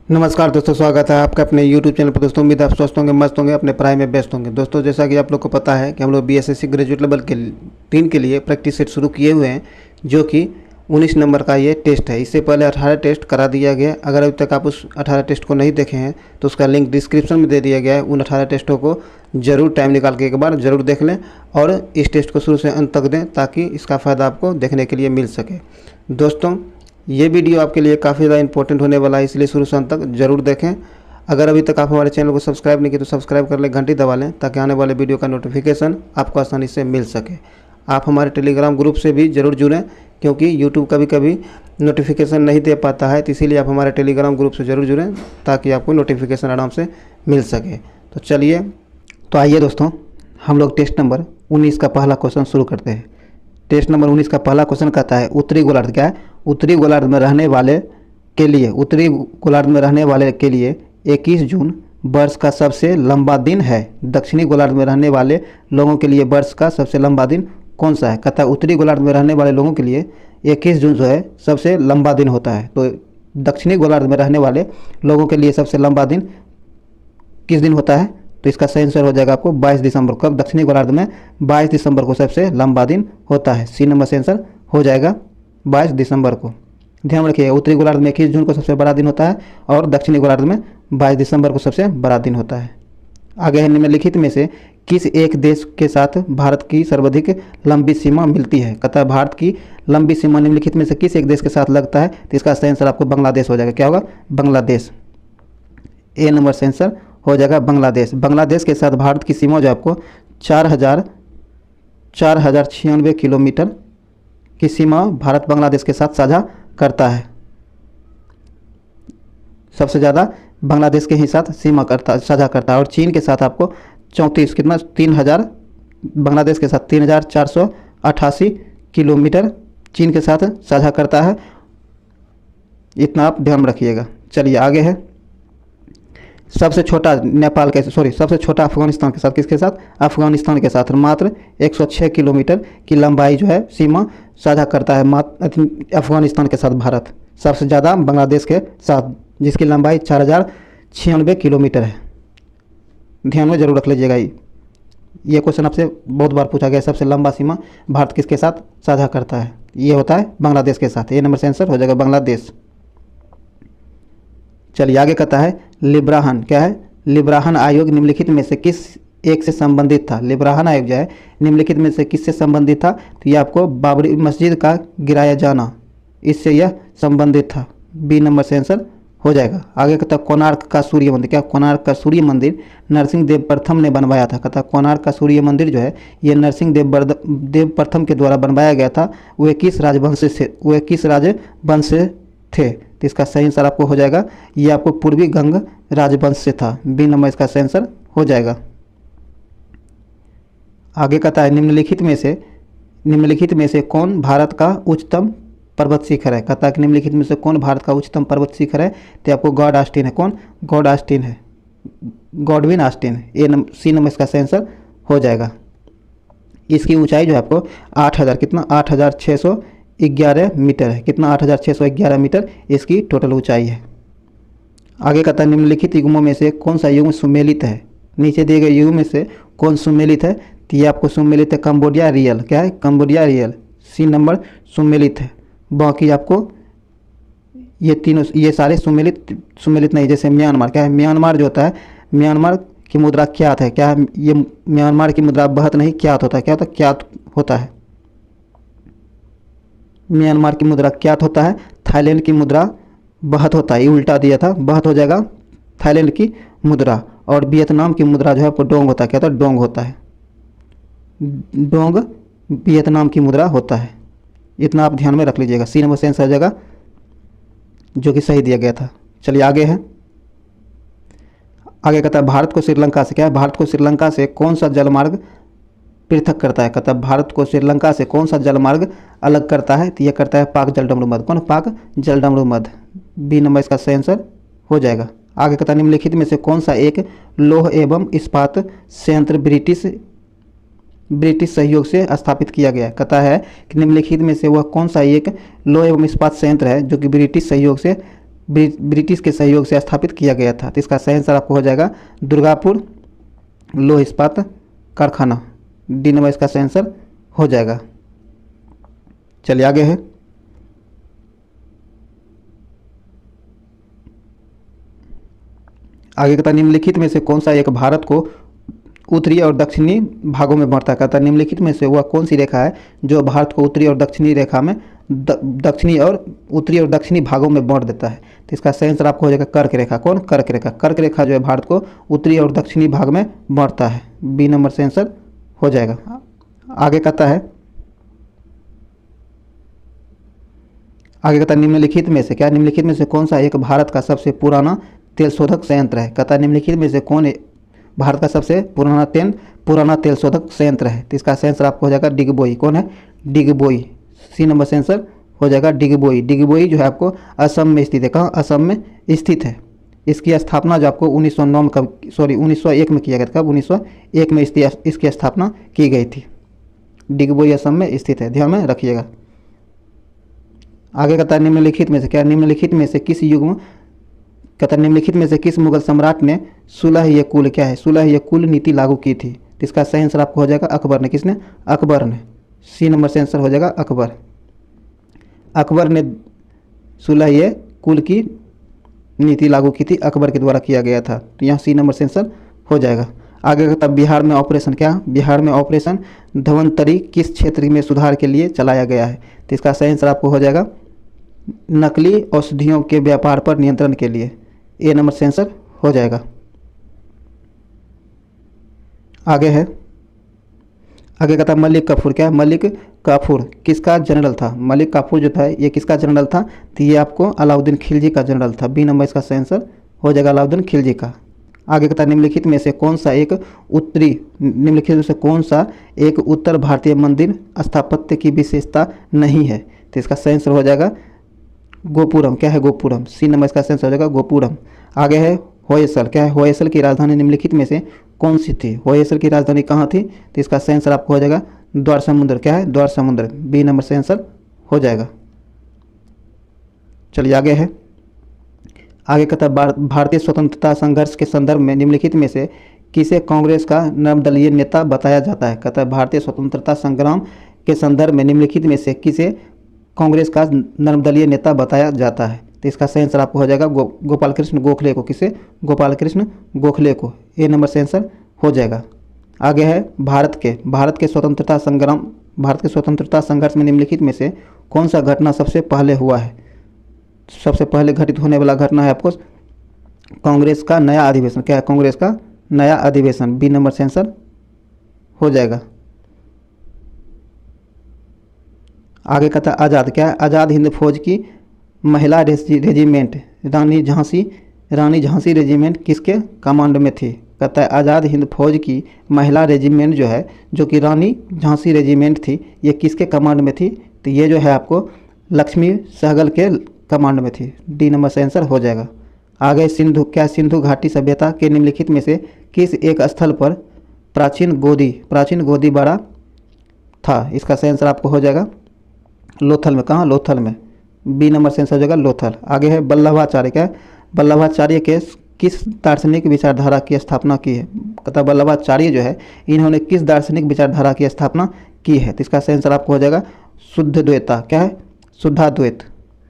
नमस्कार दोस्तों, स्वागत है आपका अपने YouTube चैनल पर। दोस्तों उम्मीद है आप स्वस्थ होंगे, मस्त होंगे, अपने पढ़ाई में व्यस्त होंगे। दोस्तों जैसा कि आप लोग को पता है कि हम लोग BSSC ग्रेजुएट लेवल के 3 के लिए प्रैक्टिस सेट शुरू किए हुए हैं, जो कि 19 नंबर का ये टेस्ट है। इससे पहले 18 टेस्ट करा दिया गया। अगर अभी तक आप उस 18 टेस्ट को नहीं देखे हैं तो उसका लिंक डिस्क्रिप्शन में दे दिया गया है। उन 18 टेस्टों को ज़रूर टाइम निकाल के एक बार ज़रूर देख लें और इस टेस्ट को शुरू से अंत तक दें, ताकि इसका फ़ायदा आपको देखने के लिए मिल सके। दोस्तों ये वीडियो आपके लिए काफ़ी ज़्यादा इंपॉर्टेंट होने वाला है, इसलिए शुरू से अंत तक जरूर देखें। अगर अभी तक आप हमारे चैनल को सब्सक्राइब नहीं किए तो सब्सक्राइब कर लें, घंटी दबा लें, ताकि आने वाले वीडियो का नोटिफिकेशन आपको आसानी से मिल सके। आप हमारे टेलीग्राम ग्रुप से भी ज़रूर जुड़ें, क्योंकि यूट्यूब कभी कभी नोटिफिकेशन नहीं दे पाता है, तो इसीलिए आप हमारे टेलीग्राम ग्रुप से ज़रूर जुड़ें, ताकि आपको नोटिफिकेशन आराम से मिल सके। तो चलिए, तो आइए दोस्तों, हम लोग टेस्ट नंबर 19 का पहला क्वेश्चन शुरू करते हैं। टेस्ट नंबर 19 का पहला क्वेश्चन कहता है, उत्तरी गोलार्ध क्या है? उत्तरी गोलार्ध में रहने वाले के लिए 21 जून वर्ष का सबसे लंबा दिन है। दक्षिणी गोलार्ध में रहने वाले लोगों के लिए वर्ष का सबसे लंबा दिन कौन सा है? कहता है उत्तरी गोलार्ध में रहने वाले लोगों के लिए 21 जून जो है सबसे लंबा दिन होता है। तो दक्षिणी गोलार्ध में रहने वाले लोगों के लिए सबसे लंबा दिन किस दिन होता है? तो इसका सही आंसर हो जाएगा आपको 22 दिसंबर को। दक्षिणी गोलार्ध में 22 दिसंबर को सबसे लंबा दिन होता है। सी नंबर से आंसर हो जाएगा 22 दिसंबर को। ध्यान रखिएगा, उत्तरी गोलार्ध में 21 जून को सबसे बड़ा दिन होता है और दक्षिणी गोलार्ध में 22 दिसंबर को सबसे बड़ा दिन होता है। आगे है, निम्नलिखित में से किस एक देश के साथ भारत की सर्वाधिक लंबी सीमा मिलती है? कहता है भारत की लंबी सीमा निम्नलिखित में से किस एक देश के साथ लगता है? तो इसका सही आंसर आपको बांग्लादेश हो जाएगा। क्या होगा? बांग्लादेश। ए नंबर से आंसर हो जाएगा बांग्लादेश। बांग्लादेश के साथ भारत की सीमा जो आपको 4,096 किलोमीटर की सीमा भारत बांग्लादेश के साथ साझा करता है। सबसे ज़्यादा बांग्लादेश के ही साथ सीमा साझा करता है। और चीन के साथ आपको 3,000 बांग्लादेश के साथ 3,488 किलोमीटर चीन के साथ साझा करता है। इतना आप ध्यान रखिएगा। चलिए आगे है, सबसे छोटा सबसे छोटा अफगानिस्तान के साथ। किसके साथ? अफगानिस्तान के साथ। मात्र 106 किलोमीटर की लंबाई जो है सीमा साझा करता है अफगानिस्तान के साथ भारत। सबसे ज़्यादा बांग्लादेश के साथ, जिसकी लंबाई 4,096 किलोमीटर है। ध्यान में जरूर रख लीजिएगा। ये क्वेश्चन आपसे बहुत बार पूछा गया, सबसे लंबा सीमा भारत किसके साथ साझा करता है? ये होता है बांग्लादेश के साथ। ए नंबर से आंसर हो जाएगा बांग्लादेश। चलिए आगे कहता है, लिब्राहन क्या है? लिब्राहन आयोग निम्नलिखित में से किस एक से संबंधित था? लिब्राहन आयोग जो है निम्नलिखित में से किससे संबंधित था? तो ये आपको बाबरी मस्जिद का गिराया जाना, इससे यह संबंधित था। बी नंबर से आंसर हो जाएगा। आगे कहता है, कोणार्क का सूर्य मंदिर क्या? कोणार्क का सूर्य मंदिर नरसिंह देव प्रथम ने बनवाया था। कहता है कोणार्क का सूर्य मंदिर जो है ये नरसिंह देव प्रथम के द्वारा बनवाया गया था। वे किस राजवंश से थे? तो इसका सही आंसर आपको हो जाएगा, ये आपको पूर्वी गंग राजवंश से था। बी नंबर इसका सही आंसर हो जाएगा। आगे कहता है, निम्नलिखित में से कौन भारत का उच्चतम पर्वत शिखर है? कहता है कि निम्नलिखित में से कौन भारत का उच्चतम पर्वत शिखर है? तो आपको गॉड ऑस्टिन है। कौन? गॉड ऑस्टिन है, गॉडविन ऑस्टिन है। सी नंबर इसका सही आंसर हो जाएगा। इसकी ऊंचाई जो है आपको 8,611 मीटर है। कितना? 8,611 मीटर इसकी टोटल ऊंचाई है। आगे कहता है, निम्नलिखित युग्मों में से कौन सा युग्म सुमेलित है? नीचे दिए गए युग्म में से कौन सुमेलित है? तो ये आपको सुमेलित है कंबोडिया रियल। क्या है? Cambodia real. सी नंबर सुमेलित है। बाकी आपको ये सारे सुमेलित नहीं। जैसे म्यांमार क्या है? म्यांमार जो होता है, म्यांमार की मुद्रा क्यात है। क्या है? ये म्यांमार की मुद्रा बहत नहीं क्यात होता है। क्या होता है? क्यात होता है। म्यांमार की मुद्रा क्यात होता है। थाईलैंड की मुद्रा बहत होता है। ये उल्टा दिया था, बहत हो जाएगा थाईलैंड की मुद्रा। और वियतनाम की मुद्रा जो है आपको डोंग होता है। क्या होता है? डोंग होता है। डोंग वियतनाम की मुद्रा होता है। इतना आप ध्यान में रख लीजिएगा। सी नंबर से आंसर हो जाएगा, जो कि सही दिया गया था। चलिए आगे है, आगे कहता है, भारत को श्रीलंका से क्या है? भारत को श्रीलंका से कौन सा जलमार्ग पृथक करता है? कहता है भारत को श्रीलंका से कौन सा जलमार्ग अलग करता है? तो यह करता है पाक जलडमरू मध्य। कौन? पाक जलडमरू मध्य। बी नंबर इसका सही आंसर हो जाएगा। आगे कहता है, निम्नलिखित में से कौन सा एक लौह एवं इस्पात संयंत्र ब्रिटिश सहयोग से स्थापित किया गया? कहता है कि निम्नलिखित में से वह कौन सा एक लौह एवं इस्पात संयंत्र है जो कि ब्रिटिश सहयोग से ब्रिटिश के सहयोग से स्थापित किया गया था? तो इसका सही आंसर आपको हो जाएगा दुर्गापुर लौह इस्पात कारखाना। डी नंबर इसका सही आंसर हो जाएगा। चलिए आगे है, आगे कहता निम्नलिखित में से कौन सा एक भारत को उत्तरी और दक्षिणी भागों में बांटता है? कहता निम्नलिखित में से वह कौन सी रेखा है जो भारत को उत्तरी और दक्षिणी रेखा में उत्तरी और दक्षिणी भागों में बांट देता है? तो इसका सही आंसर आपको हो जाएगा कर्क रेखा। कौन? कर्क रेखा। कर्क रेखा जो है भारत को उत्तरी और दक्षिणी भाग में बांटता है। बी नंबर से आंसर हो जाएगा। आगे कहता है, निम्नलिखित में से क्या, निम्नलिखित में से कौन सा एक भारत का सबसे पुराना तेल शोधक संयंत्र है? कहता है निम्नलिखित में से कौन भारत का सबसे पुराना तेल शोधक संयंत्र है? तो इसका सही आंसर आपको हो जाएगा डिगबोई। कौन है? डिगबोई। सी नंबर से आंसर हो जाएगा डिगबोई। डिगबोई जो है आपको असम में स्थित है। कहाँ? असम में स्थित है। इसकी स्थापना जो आपको 1901 में किया गया था। कब? 1901 में इसकी स्थापना की गई थी। डिगबोई असम में स्थित है, ध्यान में रखिएगा। आगे कहता है निम्नलिखित में से क्या, निम्नलिखित में से किस युग में, कहता है निम्नलिखित में से किस मुगल सम्राट ने सुलह ये कुल क्या है, सुलह ये कुल नीति लागू की थी? तो इसका सही आंसर आपको हो जाएगा अकबर ने। किसने? अकबर ने। सी नंबर से आंसर हो जाएगा अकबर। अकबर ने सुलह ये कुल की नीति लागू की थी, अकबर के द्वारा किया गया था। तो यहाँ सी नंबर से आंसर हो जाएगा। आगे कहता बिहार में ऑपरेशन क्या, बिहार में ऑपरेशन धवंतरी किस क्षेत्र में सुधार के लिए चलाया गया है? तो इसका सही आंसर आपको हो जाएगा नकली औषधियों के व्यापार पर नियंत्रण के लिए। ए नंबर से आंसर हो जाएगा। आगे है, आगे कहता है मलिक काफूर क्या है, मलिक काफूर किसका जनरल था? मलिक काफूर जो था ये किसका जनरल था? तो ये आपको अलाउद्दीन खिलजी का जनरल था। बी नंबर इसका सही आंसर हो जाएगा अलाउद्दीन खिलजी का। आगे कहता है निम्नलिखित में से कौन सा एक उत्तर भारतीय मंदिर स्थापत्य की विशेषता नहीं है? तो इसका सही आंसर हो जाएगा गोपुरम। क्या है? गोपुरम। सी नंबर इसका सही आंसर हो जाएगा गोपुरम। आगे है होयसल क्या है, होयसल की राजधानी निम्नलिखित में से कौन सी थी? होयसल की राजधानी कहाँ थी? तो इसका सही आंसर आपको हो जाएगा द्वार समुद्र। क्या है? द्वार समुद्र। बी नंबर से आंसर हो जाएगा। चलिए आगे है, आगे कहता है भारतीय स्वतंत्रता संघर्ष के संदर्भ में निम्नलिखित में से किसे कांग्रेस का निर्दलीय नेता बताया जाता है? कहता है भारतीय स्वतंत्रता संग्राम के संदर्भ में निम्नलिखित में से किसे कांग्रेस का निर्दलीय नेता बताया जाता है? तो इसका सही आंसर आपको हो जाएगा गोपाल कृष्ण गोखले को। किसे? गोपाल कृष्ण गोखले को। ए नंबर से आंसर हो जाएगा। आगे है भारत के स्वतंत्रता संघर्ष में निम्नलिखित में से कौन सा घटना सबसे पहले हुआ है? सबसे पहले घटित होने वाला घटना है आपको कांग्रेस का नया अधिवेशन। क्या है? कांग्रेस का नया अधिवेशन। बी नंबर से आंसर हो जाएगा। आगे कहता है आज़ाद क्या है, आज़ाद हिंद फौज की महिला रेजिमेंट रानी झांसी रेजिमेंट किसके कमांड में थी? कहता है आज़ाद हिंद फौज की महिला रेजिमेंट जो है, जो कि रानी झांसी रेजिमेंट थी, ये किसके कमांड में थी? तो ये जो है आपको लक्ष्मी सहगल के कमांड में थी। डी नंबर से आंसर हो जाएगा। आगे सिंधु क्या, सिंधु घाटी सभ्यता के निम्नलिखित में से किस एक स्थल पर प्राचीन गोदी बाड़ा था? इसका सही आंसर आपको हो जाएगा लोथल में। कहाँ? लोथल में। बी नंबर से आंसर हो जाएगा लोथल। आगे है वल्लभाचार्य क्या है, वल्लभाचार्य के किस दार्शनिक विचारधारा की स्थापना की है? कहता वल्लभाचार्य जो है इन्होंने किस दार्शनिक विचारधारा की स्थापना की है? तो इसका सही आंसर आपको हो जाएगा शुद्धद्वैता। क्या है? शुद्धाद्वैत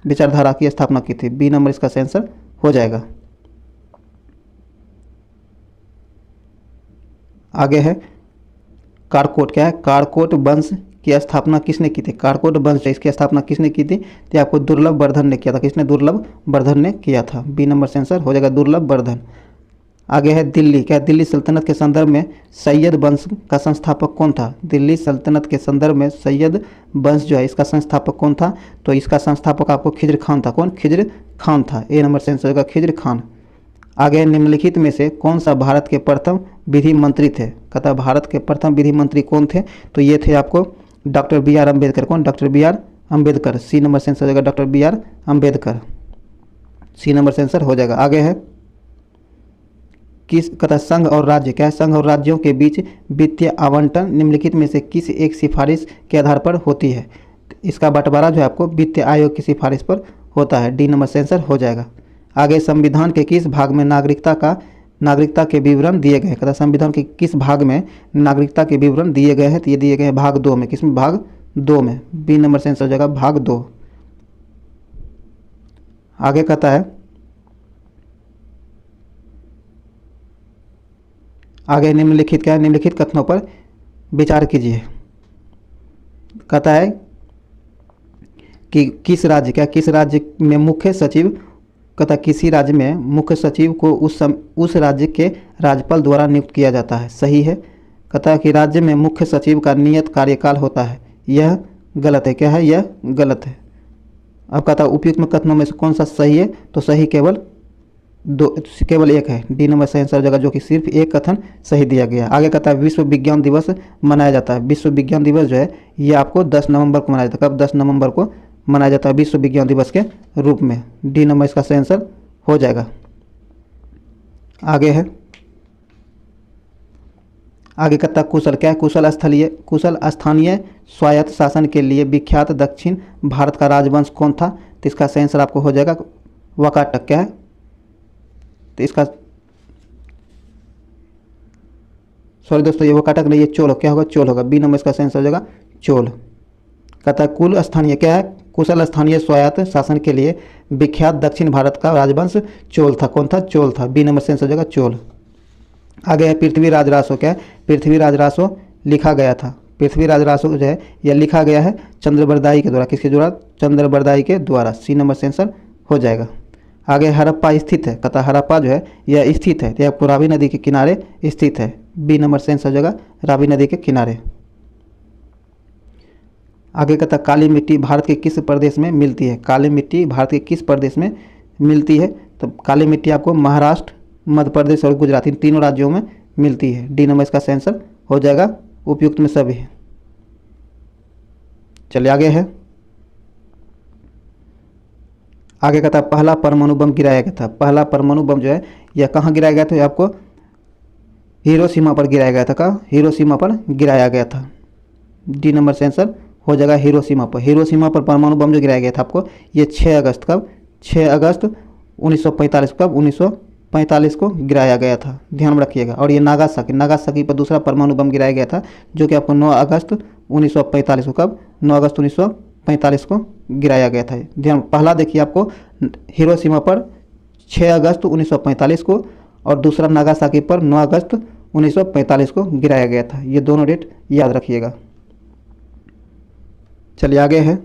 विचारधारा की स्थापना की थी। बी नंबर इसका सही आंसर हो जाएगा। आगे है कारकोट क्या है, कारकोट वंश की स्थापना किसने की थी? कारकोट वंश इसकी स्थापना किसने की थी? तो आपको दुर्लभ वर्धन ने किया था। किसने? दुर्लभ वर्धन ने किया था। बी नंबर से आंसर हो जाएगा दुर्लभ वर्धन। आगे है दिल्ली क्या है, दिल्ली सल्तनत के संदर्भ में सैयद वंश का संस्थापक कौन था? दिल्ली सल्तनत के संदर्भ में सैयद वंश जो है इसका संस्थापक कौन था? तो इसका संस्थापक आपको खिज्र खान था। कौन? खिज्र खान था। ए नंबर से आंसर होगा खिज्र खान। आगे निम्नलिखित में से कौन सा भारत के प्रथम विधि मंत्री थे? कहता भारत के प्रथम विधि मंत्री कौन थे? तो ये थे आपको डॉक्टर बी आर अम्बेडकर। कौन? Doctor B R Ambedkar. C number से आंसर हो जाएगा doctor B R Ambedkar. C number से आंसर हो जाएगा। आगे है किस कहता संघ और राज्य क्या है, संघ और राज्यों के बीच वित्तीय आवंटन निम्नलिखित में से किस एक सिफारिश के आधार पर होती है? इसका बंटवारा जो है आपको वित्तीय आयोग की सिफारिश पर होता है। डी नंबर से आंसर हो जाएगा। आगे संविधान के किस भाग में नागरिकता के विवरण दिए गए? कहता संविधान के किस भाग में नागरिकता के विवरण दिए गए हैं? तो ये दिए गए हैं भाग 2 में। किसमें? भाग 2 में। बी नंबर से आंसर हो जाएगा भाग 2। आगे कहता है, आगे निम्नलिखित क्या है? निम्नलिखित कथनों पर विचार कीजिए। कहता है कि किस राज्य में मुख्य सचिव, कहता किसी राज्य में मुख्य सचिव को उस राज्य के राज्यपाल द्वारा नियुक्त किया जाता है। सही है। कहता है कि राज्य में मुख्य सचिव का नियत कार्यकाल होता है। यह गलत है। क्या है? यह गलत है। अब कहता है उपयुक्त में कथनों में से कौन सा सही है? तो सही केवल एक है। डी नंबर सही आंसर जगह, जो कि सिर्फ एक कथन सही दिया गया। आगे कहता है विश्व विज्ञान दिवस मनाया जाता है। विश्व विज्ञान दिवस जो है ये आपको 10 नवंबर को मनाया जाता है। कब? 10 नवंबर को मनाया जाता है विश्व विज्ञान दिवस के रूप में। डी नंबर इसका सही आंसर हो जाएगा। आगे है, आगे कहता कुशल। क्या है? कुशल स्थानीय स्वायत्त शासन के लिए विख्यात दक्षिण भारत का राजवंश कौन था? तो इसका सही आंसर आपको हो जाएगा वाकाटक। क्या है? तो इसका सॉरी दोस्तों, ये वाकाटक नहीं, ये चोल। क्या होगा? चोल होगा। बी नंबर इसका सही आंसर हो जाएगा चोल। कहता है क्या है? कुशल स्थानीय स्वायत्त शासन के लिए विख्यात दक्षिण भारत का राजवंश चोल था। कौन था? चोल था। बी नंबर से आंसर हो जाएगा चोल। आगे है पृथ्वीराज रासो। क्या है? पृथ्वीराज रासो लिखा गया था। पृथ्वीराज रासो जो है यह लिखा गया है चंद्रबरदाई के द्वारा। किसके द्वारा? चंद्रबरदाई के द्वारा। सी नंबर से आंसर हो जाएगा। आगे हड़प्पा स्थित है। कहता हड़प्पा जो है यह स्थित है, यह रावी नदी के किनारे स्थित है। बी नंबर से आंसर हो जाएगा रावी नदी के किनारे। आगे कहता काली मिट्टी भारत के किस प्रदेश में मिलती है? काली मिट्टी भारत के किस प्रदेश में मिलती है? तो काली मिट्टी आपको महाराष्ट्र, मध्य प्रदेश और गुजरात, इन तीनों राज्यों में मिलती है। डी नंबर इसका आंसर हो जाएगा उपयुक्त में सभी है। चलिए आगे है, आगे कहता पहला परमाणु बम गिराया गया था। पहला परमाणु बम जो है यह कहाँ गिराया गया था? ये आपको हिरोशिमा पर गिराया गया था। कहाँ? हिरोशिमा पर गिराया गया था। डी नंबर से आंसर हो जाएगा हिरोशिमा पर। हिरोशिमा पर परमाणु बम जो गिराया गया था आपको, ये 6 अगस्त। कब? 6 अगस्त 1945। कब? 1945 को गिराया गया था। ध्यान में रखिएगा। और ये नागासाकी पर दूसरा परमाणु बम गिराया गया था, जो कि आपको 9 अगस्त 1945 को। कब? 9 अगस्त 1945 को गिराया गया था। ध्यान, पहला देखिए आपको हिरोशिमा पर 6 अगस्त 1945 को, और दूसरा नागासाकी पर 9 अगस्त 1945 को गिराया गया था। ये दोनों डेट याद रखिएगा। चलिए आगे है,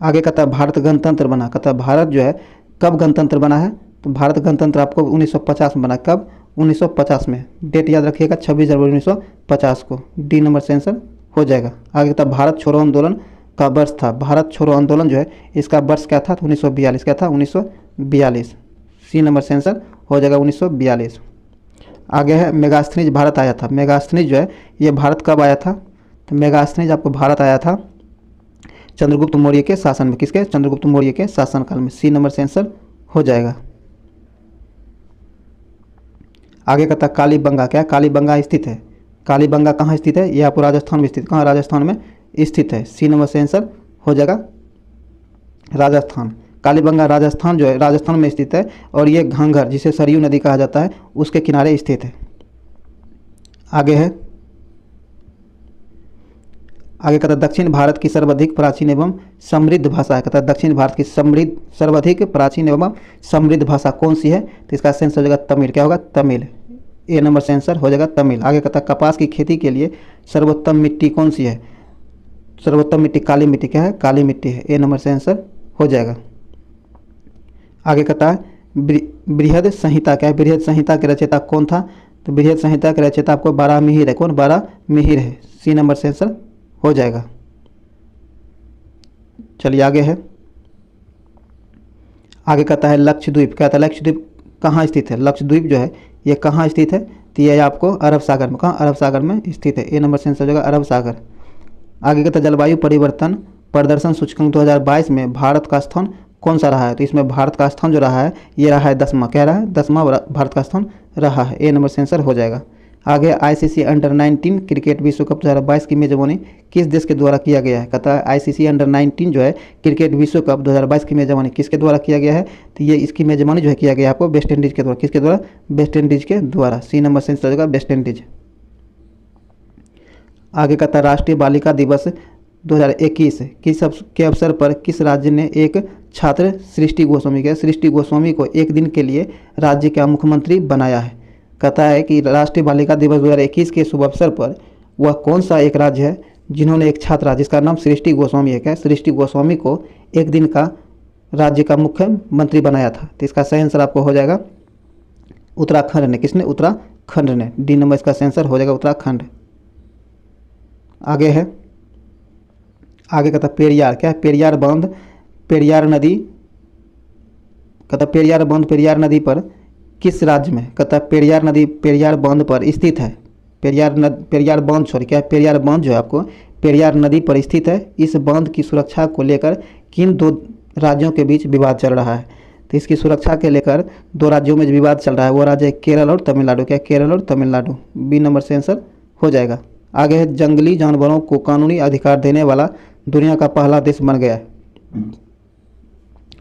आगे कहता है भारत गणतंत्र बना। कहता है भारत जो है कब गणतंत्र बना है? तो भारत गणतंत्र आपको 1950 में बना। कब? 1950 में। डेट याद रखिएगा 26 जनवरी 1950 को। डी नंबर से आंसर हो जाएगा। आगे कहता है भारत छोड़ो आंदोलन का वर्ष था। भारत छोड़ो आंदोलन जो है इसका वर्ष क्या था? तो 1942। क्या था? 1942। सी नंबर से आंसर हो जाएगा 1942। आगे है मेगास्थनीज भारत आया था। मेगास्थनीज जो है ये भारत कब आया था? तो मेगास्थनीज आपको भारत आया था चंद्रगुप्त मौर्य के शासन में। किसके? चंद्रगुप्त मौर्य के शासनकाल में। सी नंबर से आंसर हो जाएगा। आगे कहता कालीबंगा। क्या? कालीबंगा स्थित है। कालीबंगा कहाँ स्थित है? ये आपको राजस्थान में स्थित। कहाँ? राजस्थान में स्थित है। सी नंबर से आंसर हो जाएगा राजस्थान। कालीबंगा राजस्थान जो है राजस्थान में स्थित है, और ये घांघर जिसे सरयू नदी कहा जाता है उसके किनारे स्थित है। आगे है, आगे कहता है दक्षिण भारत की सर्वाधिक प्राचीन एवं समृद्ध भाषा है। कहता है दक्षिण भारत की सर्वाधिक प्राचीन एवं समृद्ध भाषा कौन सी है? तो इसका आंसर हो जाएगा तमिल। क्या होगा? तमिल। ए नंबर से आंसर हो जाएगा तमिल। आगे कहता है कपास की खेती के लिए सर्वोत्तम मिट्टी कौन सी है? सर्वोत्तम मिट्टी काली मिट्टी। क्या है? काली मिट्टी है। ए नंबर से आंसर हो जाएगा। आगे कहता है बृहद संहिता। क्या है? बृहद संहिता के रचयिता कौन था? तो बृहद संहिता के रचयिता आपको बारामिहिर है। कौन? बारामिहिर है। सी नंबर से आंसर हो जाएगा। चलिए आगे है, आगे कहता है लक्षद्वीप। कहता है लक्षद्वीप कहाँ स्थित है? लक्षद्वीप जो है ये कहाँ स्थित है? तो ये आपको अरब सागर में। कहाँ? अरब सागर में स्थित है। ए नंबर से आंसर हो जाएगा अरब सागर। आगे कहता है जलवायु परिवर्तन प्रदर्शन सूचकांक 2022 में भारत का स्थान कौन सा रहा है? तो इसमें भारत का स्थान जो रहा है ये रहा है 10वां। क्या रहा है? 10वां भारत का स्थान रहा है। ए नंबर से आंसर हो जाएगा। आगे आईसीसी अंडर 19 क्रिकेट विश्व कप 2022 की मेजबानी किस देश के द्वारा किया गया है? कहता है आईसीसी अंडर 19 जो है क्रिकेट विश्व कप 2022 की मेजबानी किसके द्वारा किया गया है? तो ये इसकी मेजबानी जो है किया गया आपको वेस्ट इंडीज़ के द्वारा। किसके द्वारा? वेस्ट इंडीज़ के द्वारा। सी नंबर से आंसर होगा वेस्ट इंडीज। आगे कहता है राष्ट्रीय बालिका दिवस 2021 के अवसर पर किस राज्य ने एक छात्र सृष्टि गोस्वामी को एक दिन के लिए राज्य का मुख्यमंत्री बनाया है? कहता है कि राष्ट्रीय बालिका दिवस 2021 के शुभ अवसर पर वह कौन सा एक राज्य है जिन्होंने एक छात्रा जिसका नाम सृष्टि गोस्वामी है, क्या सृष्टि गोस्वामी को एक दिन का राज्य का मुख्यमंत्री बनाया था? तो इसका सही आंसर आपको हो जाएगा उत्तराखंड ने। किसने? उत्तराखंड ने। डी नंबर इसका सही आंसर हो जाएगा उत्तराखंड। आगे है, आगे कहता पेरियार, क्या है? पेरियार बांध पेरियार नदी, कहता पेरियार बांध पेरियार नदी पर किस राज्य में? कहता पेरियार नदी पेरियार बांध पर स्थित है। पेरियार बांध क्या है? पेरियार बांध जो है आपको पेरियार नदी पर स्थित है। इस बांध की सुरक्षा को लेकर किन दो राज्यों के बीच विवाद चल रहा है? तो इसकी सुरक्षा के लेकर दो राज्यों में विवाद चल रहा है, वो राज्य है केरल और तमिलनाडु। क्या? केरल और तमिलनाडु। बी नंबर से आंसर हो जाएगा। आगे है जंगली जानवरों को कानूनी अधिकार देने वाला दुनिया का पहला देश बन गया है।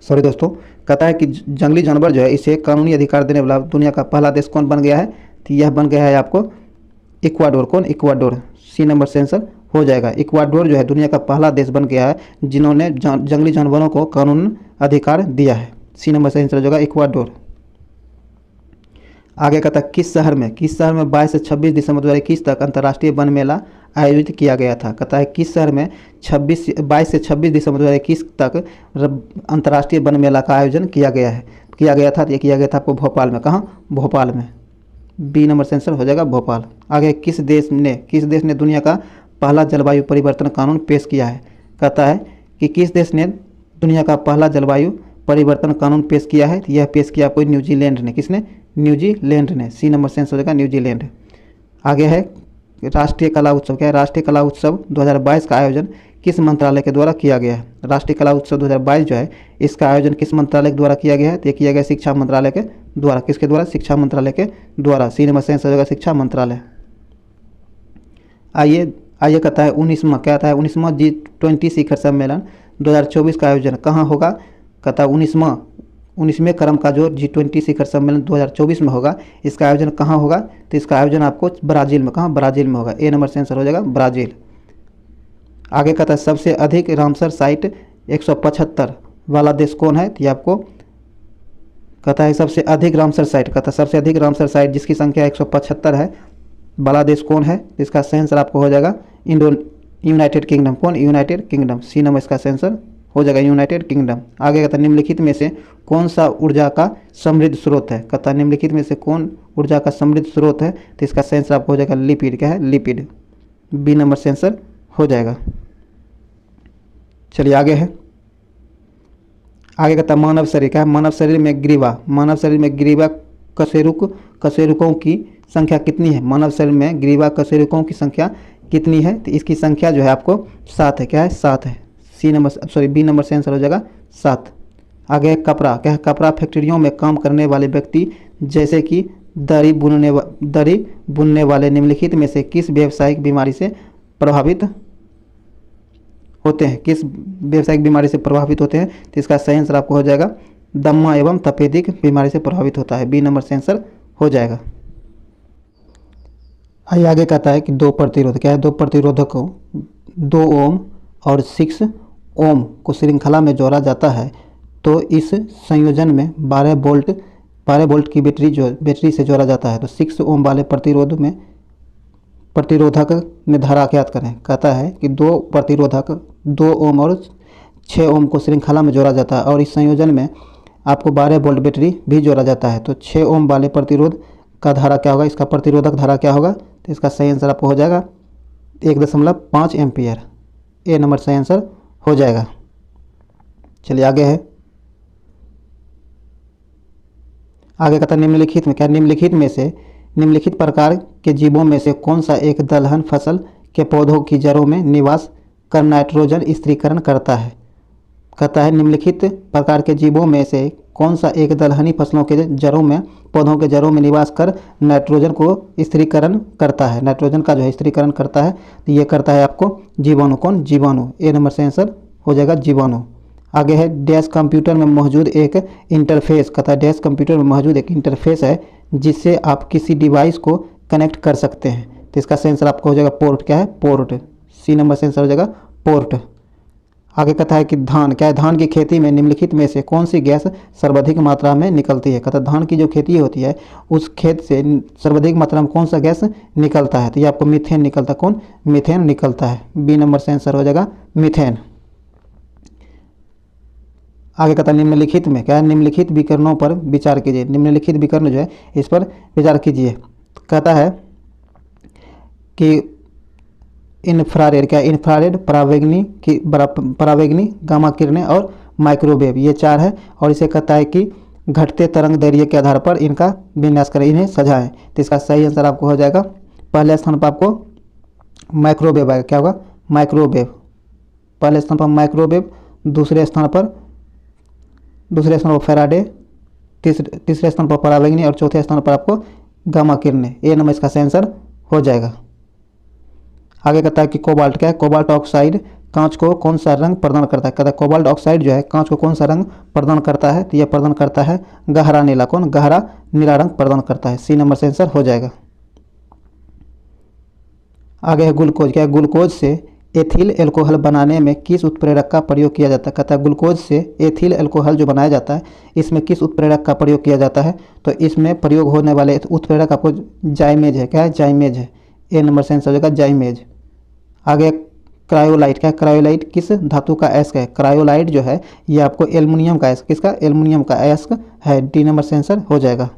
सॉरी दोस्तों, कहता है कि जंगली जानवर जो है इसे कानूनी अधिकार देने वाला दुनिया का पहला देश कौन बन गया है? तो यह बन गया है आपको इक्वाडोर। कौन? इक्वाडोर। सी नंबर से आंसर हो जाएगा। इक्वाडोर जो है दुनिया का पहला देश बन गया है जिन्होंने जंगली जानवरों को कानून अधिकार दिया है। सी नंबर से आंसर हो जाएगा इक्वाडोर। आगे कहता है किस शहर में 22 से 26 दिसंबर 2021 तक अंतर्राष्ट्रीय वन मेला आयोजित किया गया था? कहता है किस शहर में 22 से 26 दिसंबर 2021 तक अंतर्राष्ट्रीय वन मेला का आयोजन किया गया था? ये किया गया था आपको भोपाल में। कहाँ? भोपाल में। बी नंबर से आंसर हो जाएगा भोपाल। आगे किस देश ने दुनिया का पहला जलवायु परिवर्तन कानून पेश किया है? कहता है कि किस देश ने दुनिया का पहला जलवायु परिवर्तन कानून पेश किया है? यह पेश किया कोई न्यूजीलैंड ने। किसने? न्यूजीलैंड ने। सी नंबर से आंसर हो जाएगा न्यूजीलैंड। आगे है राष्ट्रीय कला उत्सव, क्या है? राष्ट्रीय कला उत्सव 2022 का आयोजन किस मंत्रालय के द्वारा किया गया है? राष्ट्रीय कला उत्सव 2022 जो है इसका आयोजन किस मंत्रालय के द्वारा किया गया है? तो किया गया शिक्षा मंत्रालय के द्वारा। किसके द्वारा? शिक्षा मंत्रालय के द्वारा। सी नंबर से आंसर हो जाएगा शिक्षा मंत्रालय। आइए कहता है 19वां, क्या आता है? 19वां G20 शिखर सम्मेलन 2024 का आयोजन कहाँ होगा? कहता है 19वें क्रम का जो G20 शिखर सम्मेलन 2024 में होगा, इसका आयोजन कहाँ होगा? तो इसका आयोजन आपको ब्राज़ील में। कहाँ? ब्राज़ील में होगा। ए नंबर से आंसर हो जाएगा ब्राज़ील। आगे कहता है सबसे अधिक रामसर साइट 175 वाला देश कौन है? तो ये आपको कहता है सबसे अधिक रामसर साइट, कहता है सबसे अधिक रामसर साइट जिसकी संख्या 175 है वाला देश कौन है? इसका सही आंसर आपको हो जाएगा यूनाइटेड किंगडम। कौन? United kingdom. सी नंबर इसका सही आंसर हो जाएगा यूनाइटेड किंगडम। आगे कहता है निम्नलिखित में से कौन सा ऊर्जा का समृद्ध स्रोत है? कहता है निम्नलिखित में से कौन ऊर्जा का समृद्ध स्रोत है? तो इसका सही आंसर आपको हो जाएगा लिपिड। क्या है? लिपिड। बी नंबर से आंसर हो जाएगा। चलिए आगे है, आगे कहता है मानव शरीर, क्या है? मानव शरीर में ग्रीवा कशेरुकों की संख्या कितनी है? मानव शरीर में ग्रीवा कशेरुकों की संख्या कितनी है? तो इसकी संख्या जो है आपको 7 है। क्या है? 7 है। बी नंबर से आंसर हो जाएगा 7। आगे कपड़ा, क्या है? कपड़ा फैक्ट्रियों में काम करने वाले व्यक्ति जैसे कि दरी बुनने वाले निम्नलिखित में से किस व्यावसायिक बीमारी से प्रभावित होते हैं? किस व्यावसायिक बीमारी से प्रभावित होते हैं? तो इसका सही आंसर आपको हो जाएगा दम्मा एवं तपेदिक बीमारी से प्रभावित होता है। बी नंबर से आंसर हो जाएगा। आगे कहता है कि दो प्रतिरोध, क्या है? दो प्रतिरोधकों 2 ओम और 6 ओम को श्रृंखला में जोड़ा जाता है तो इस संयोजन में 12 वोल्ट की बैटरी से जोड़ा जाता है। तो 6 ओम वाले प्रतिरोधक में धारा ज्ञात करें। कहता है कि 2 प्रतिरोधक 2 ओम और 6 ओम को श्रृंखला में जोड़ा जाता है और इस संयोजन में आपको 12 वोल्ट बैटरी भी जोड़ा जाता है। तो 6 ओम वाले प्रतिरोध का धारा क्या होगा? इसका प्रतिरोधक धारा क्या होगा? तो इसका सही आंसर आपको हो जाएगा 1.5 एम्पियर। ए नंबर सही आंसर हो जाएगा। चलिए आगे है, आगे कहता है निम्नलिखित में, क्या? निम्नलिखित प्रकार के जीवों में से कौन सा एक दलहन फसल के पौधों की जड़ों में निवास कर नाइट्रोजन स्थिरीकरण करता है? कहता है निम्नलिखित प्रकार के जीवों में से कौन सा एक दलहनी फसलों के जड़ों में, पौधों के जड़ों में निवास कर नाइट्रोजन को स्थिरीकरण करता है, नाइट्रोजन का जो है स्थिरीकरण करता है। तो ये करता है आपको जीवाणु। कौन? जीवाणु। ए नंबर से आंसर हो जाएगा जीवाणु। आगे है डैश कंप्यूटर में मौजूद एक इंटरफेस। कहता है डैश कंप्यूटर में मौजूद एक इंटरफेस है जिससे आप किसी डिवाइस को कनेक्ट कर सकते हैं। तो इसका सेंसर आपको हो जाएगा पोर्ट। क्या है? पोर्ट। सी नंबर से आंसर हो जाएगा पोर्ट। आगे कहता है कि धान, क्या है? धान की खेती में निम्नलिखित में से कौन सी गैस सर्वाधिक मात्रा में निकलती है? कहता है धान की जो खेती होती है उस खेत से सर्वाधिक मात्रा में कौन सा गैस निकलता है? तो ये आपको मीथेन निकलता है। कौन? मीथेन निकलता है। बी नंबर से आंसर हो जाएगा मीथेन। आगे कहता है निम्नलिखित में, क्या है? निम्नलिखित विकरणों पर विचार कीजिए। निम्नलिखित विकर्ण जो है इस पर विचार कीजिए। कहता है कि इंफ्रारेड, क्या? इंफ्रारेड, परावैंगनी, गामा किरणें और माइक्रोवेव, ये चार है। और इसे कहता है कि घटते तरंग दैर्ध्य के आधार पर इनका विन्यास करें, इन्हें सजाएं। तो इसका सही आंसर आपको हो जाएगा पहले स्थान पर आपको माइक्रोवेव आएगा। क्या होगा? माइक्रोवेव। पहले स्थान पर माइक्रोवेव, दूसरे स्थान पर फैराडे, तीसरे स्थान पर परावैंगनी और चौथे स्थान पर आपको गामा किरणें। ए नंबर इसका आंसर हो जाएगा। आगे कहता है कि कोबाल्ट, क्या है? कोबाल्ट ऑक्साइड कांच को कौन सा रंग प्रदान करता है? कहता है कोबाल्ट ऑक्साइड जो है कांच को कौन सा रंग प्रदान करता है? तो यह प्रदान करता है गहरा नीला। कौन? गहरा नीला रंग प्रदान करता है। सी नंबर से आंसर हो जाएगा। आगे है ग्लूकोज, क्या है? ग्लूकोज से एथिल एल्कोहल बनाने में किस उत्प्रेरक का प्रयोग किया जाता है? कहता है ग्लूकोज से एथिल एल्कोहल जो बनाया जाता है इसमें किस उत्प्रेरक का प्रयोग किया जाता है? तो इसमें प्रयोग होने वाले उत्प्रेरक आपको जाइमेज है। क्या है? जाइमेज है। ए नंबर से आंसर हो जाएगा जाइमेज। आगे क्रायोलाइट, क्या है? क्रायोलाइट किस धातु का अयस्क है? क्रायोलाइट जो है ये आपको एल्युमिनियम का अयस्क, किसका? एल्युमिनियम का अयस्क है। डी नंबर से आंसर हो जाएगा।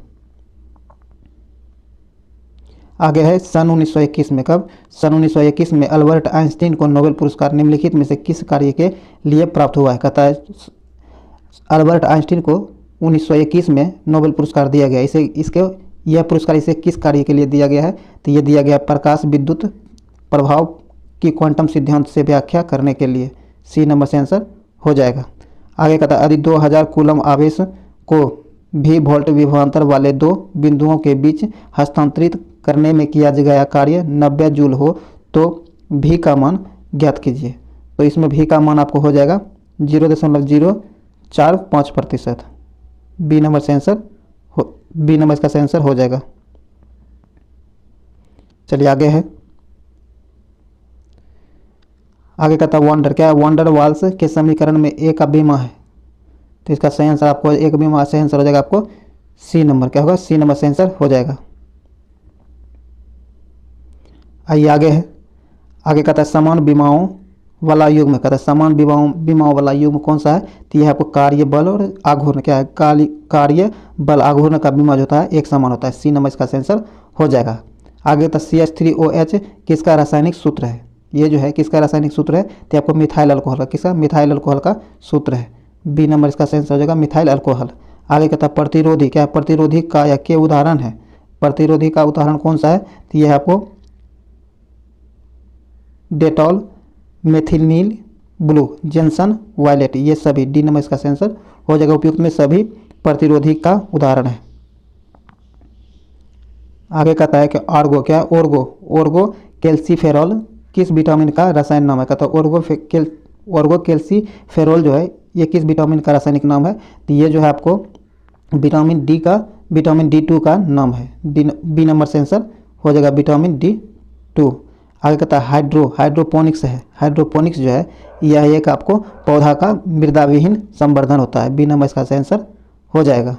आगे है सन 1921 में, कब? सन 1921 में अल्बर्ट आइंस्टीन को नोबेल पुरस्कार निम्नलिखित में से किस कार्य के लिए प्राप्त हुआ है? कहता है अल्बर्ट आइंस्टीन को 1921 में नोबेल पुरस्कार दिया गया। यह पुरस्कार इसे किस कार्य के लिए दिया गया है? तो ये दिया गया प्रकाश विद्युत प्रभाव की क्वांटम सिद्धांत से व्याख्या करने के लिए। सी नंबर से आंसर हो जाएगा। आगे कहता है यदि 2000 कूलम आवेश को भी वोल्ट विभवांतर वाले दो बिंदुओं के बीच हस्तांतरित करने में किया गया कार्य 90 जूल हो तो भी का मान ज्ञात कीजिए। तो इसमें भी का मान आपको हो जाएगा 0.045%। बी नंबर से आंसर बी नंबर इसका आंसर हो जाएगा। चलिए आगे है। आगे कहता है वॉन्डर, क्या है? वॉन्डर वाल्स के समीकरण में ए का बीमा है। तो इसका सही आंसर आपको एक बीमा सही आंसर हो जाएगा आपको सी नंबर। क्या होगा? सी नंबर से आंसर हो जाएगा। आइए आगे है। आगे कहता है समान बीमाओं वाला युग्म, कहता है समान बीमाओं वाला युग्म कौन सा है? तो यह आपको कार्य बल और आघूर्ण, क्या है? कार्य बल आघूर्ण का बीमा जो होता है एक समान होता है। सी नंबर इसका आंसर हो जाएगा। आगे तो CH3OH किसका रासायनिक सूत्र है? ये जो है किसका रासायनिक सूत्र है? तो आपको मिथाइल अल्कोहल का, किसका? मिथाइल अल्कोहल का सूत्र है। बी नंबर इसका आंसर हो जाएगा मिथाइल अल्कोहल। आगे कहता है प्रतिरोधी, क्या है? प्रतिरोधी का या के उदाहरण है? प्रतिरोधी का उदाहरण कौन सा है? तो यह आपको डेटॉल, मेथिलनील ब्लू, जेंसन वायलेट, ये सभी। डी नंबर इसका आंसर हो जाएगा। उपयुक्त में सभी प्रतिरोधी का उदाहरण है। आगे कहता है कि आर्गो, क्या है? ओर्गो कैल्सीफेरॉल किस विटामिन का रासायनिक नाम है? कहता है ओर्गो कैल्सीफेरॉल जो है ये किस विटामिन का रासायनिक नाम है? तो ये जो है आपको विटामिन D2 का नाम है। बी नंबर से आंसर हो जाएगा विटामिन D2। आगे कहता है हाइड्रोपोनिक्स है। हाइड्रोपोनिक्स जो है यह एक आपको पौधा का मृदाविहीन संवर्धन होता है। बी नंबर इसका आंसर हो जाएगा।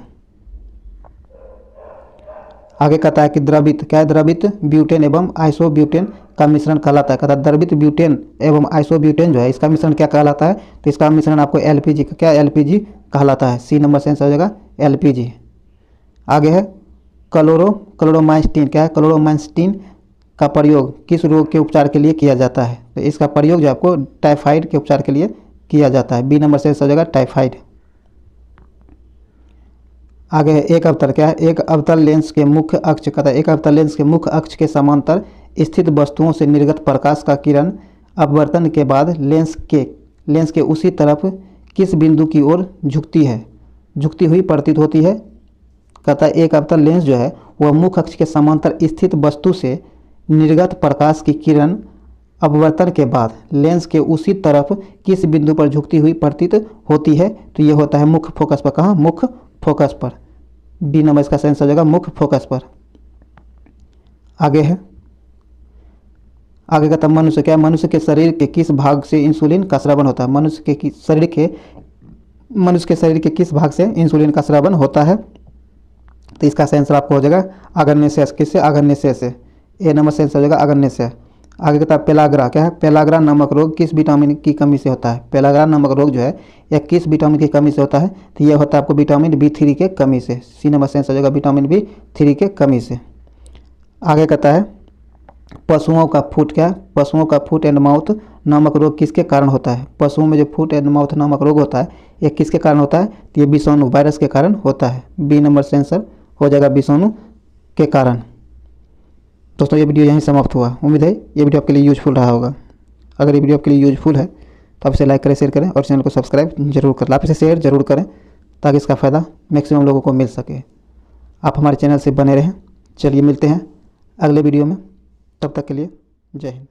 आगे कहता है कि द्रवित, क्या है? द्रवित ब्यूटेन एवं आइसोब्यूटेन का मिश्रण कहलाता है। कहता है द्रवित ब्यूटेन एवं आइसोब्यूटेन जो है इसका मिश्रण क्या कहलाता है? तो इसका मिश्रण आपको LPG, क्या? LPG कहलाता है। सी नंबर से आंसर हो जाएगा LPG। आगे है क्लोरोमाइस्टिन, क्या है? क्लोरोमाइस्टिन का प्रयोग किस रोग के उपचार के लिए किया जाता है? तो इसका प्रयोग जो आपको टाइफाइड के उपचार के लिए किया जाता है। बी नंबर से आंसर हो जाएगा टाइफाइड। आगे है एक अवतल, क्या है? एक अवतल लेंस के मुख्य अक्ष, कहता है एक अवतल लेंस के मुख्य अक्ष के समांतर स्थित वस्तुओं से निर्गत प्रकाश का किरण अपवर्तन के बाद लेंस के उसी तरफ किस बिंदु की ओर झुकती है, झुकती हुई प्रतीत होती है। कहता है एक अवतल लेंस जो है वह मुख्य अक्ष के समांतर स्थित वस्तु से निर्गत प्रकाश की किरण अपवर्तन के बाद लेंस के उसी तरफ किस बिंदु पर झुकती हुई प्रतीत होती है। तो ये होता है मुख्य फोकस पर। कहाँ? मुख्य फोकस पर। बी नंबर इसका सही आंसर हो जाएगा, मुख्य फोकस पर। आगे है, आगे कहता है मनुष्य क्या? मनुष्य के शरीर के किस भाग से इंसुलिन का स्रावन होता है? मनुष्य के शरीर के किस भाग से इंसुलिन का स्रावन होता है? तो इसका सही आंसर आपको हो जाएगा अग्न्याशय। किससे? अग्न्याशय से। ए नंबर से आंसर हो जाएगा अग्न्याशय। आगे कहता है पेलाग्रा क्या है? पेलाग्रा नामक रोग किस विटामिन की कमी से होता है? पेलाग्रा नामक रोग जो है यह किस विटामिन की कमी से होता है? तो यह होता है आपको विटामिन B3 के कमी से। सी नंबर से आंसर हो जाएगा विटामिन B3 के कमी से। आगे कहता है पशुओं का फुट क्या? पशुओं का फुट एंड माउथ नामक रोग किसके कारण होता है? पशुओं में जो फुट एंड माउथ नामक रोग होता है यह किसके कारण होता है? तो ये विषाणु वायरस के कारण होता है। बी नंबर से आंसर हो जाएगा विषाणु के कारण। दोस्तों ये वीडियो यहीं समाप्त हुआ। उम्मीद है ये वीडियो आपके लिए यूजफुल रहा होगा। अगर ये वीडियो आपके लिए यूजफुल है तो आप इसे लाइक करें, शेयर करें और चैनल को सब्सक्राइब जरूर करें। आप इसे शेयर जरूर करें ताकि इसका फ़ायदा मैक्सिमम लोगों को मिल सके। आप हमारे चैनल से बने रहें। चलिए मिलते हैं अगले वीडियो में, तब तक के लिए जय हिंद।